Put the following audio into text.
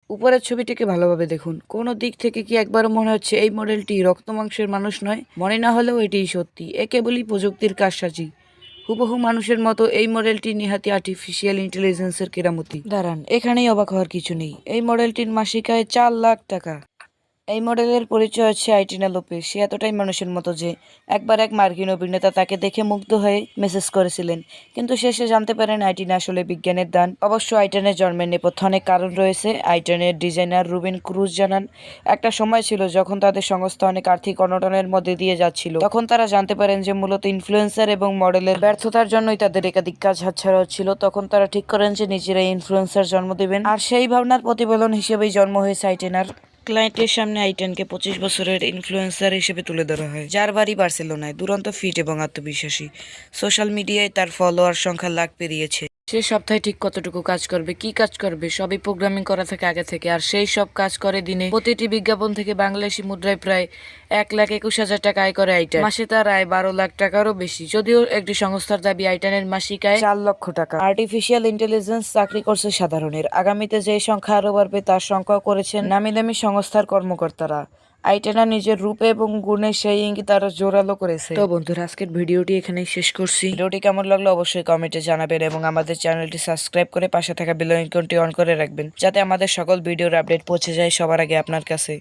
উপরের ছবিটিকে ভালোভাবে দেখুন। কোনো দিক থেকে কি একবারও মনে হচ্ছে এই মডেলটি রক্ত মাংসের মানুষ নয়? মনে না হলেও এটিই সত্যি। এ কেবলই প্রযুক্তির কারসাজি। হুবহু মানুষের মতো এই মডেলটি নেহাতি আর্টিফিশিয়াল ইন্টেলিজেন্সের কেরামতি। দাঁড়ান, এখানেই অবাক হওয়ার কিছু নেই। এই মডেলটির মাসিক আয় 4 লাখ টাকা। এই মডেলের পরিচয় হচ্ছে আইটিনা লোপেজ। সে এতটাই মানুষের মতো যে একবার এক মার্কিন অভিনেতা তাকে দেখে মুগ্ধ হয়ে মেসেজ করেছিলেন, কিন্তু শেষে জানতে পারেন আইটিনা আসলে বিজ্ঞানের দান। অবশ্য আইটানের জন্মের নেপথ্যে অনেক কারণ রয়েছে। আইটানের ডিজাইনার রুবিন ক্রুজ জানান, একটা সময় ছিল যখন তাদের সংস্থা অনেক আর্থিক অনটনের মধ্যে দিয়ে যাচ্ছিল। তখন তারা জানতে পারেন যে মূলত ইনফ্লুয়েন্সার এবং মডেলের ব্যর্থতার জন্যই তাদের একাধিক কাজ হাতছাড়া হচ্ছিল। তখন তারা ঠিক করেন যে নিজেরাই ইনফ্লুয়েন্সার জন্ম দেবেন, আর সেই ভাবনার প্রতিফলন হিসেবেই জন্ম হয়েছে আইটেনার। ক্লায়েন্টের সামনে আইটেনকে 25 বছরের ইনফ্লুয়েন্সার হিসেবে তুলে ধরা হয়, যার বাড়ি বার্সেলোনায়। দুরন্ত ফিট এবং আত্মবিশ্বাসী। সোশ্যাল মিডিয়ায় তার ফলোয়ার সংখ্যা লাখ পেরিয়েছে। সে সপ্তাহে ঠিক কতটুকু কাজ করবে, কি কাজ করবে, সবই প্রোগ্রামিং করা থাকে আগে থেকে। আর সেই সব কাজ করে দিনে প্রতিটি বিজ্ঞাপন থেকে বাংলাদেশি মুদ্রায় প্রায় 1,21,000 টাকা আয় করে আইটান। মাসে তার আয় 12 লাখ টাকারও বেশি। যদিও একটি সংস্থার দাবি আইটানের মাসিক আয় 4 লক্ষ টাকা। আর্টিফিশিয়াল ইন্টেলিজেন্স চাকরি করছে সাধারণের। আগামীতে যে সংখ্যা আরো বাড়বে তার সংখ্যাও করেছেন নামি দামি সংস্থার কর্মকর্তারা। আইটেনা নিজের রূপে এবং গুণে সেই ইঙ্গিত আরো জোরালো করেছে। তো বন্ধুরা, আজকের ভিডিওটি এখানেই শেষ করছি। ভিডিওটি কেমন লাগলো অবশ্যই কমেন্টে জানাবেন এবং আমাদের চ্যানেলটি সাবস্ক্রাইব করে পাশে থাকা বেল আইকনটি অন করে রাখবেন, যাতে আমাদের সকল ভিডিওর আপডেট পৌঁছে যায় সবার আগে আপনার কাছে।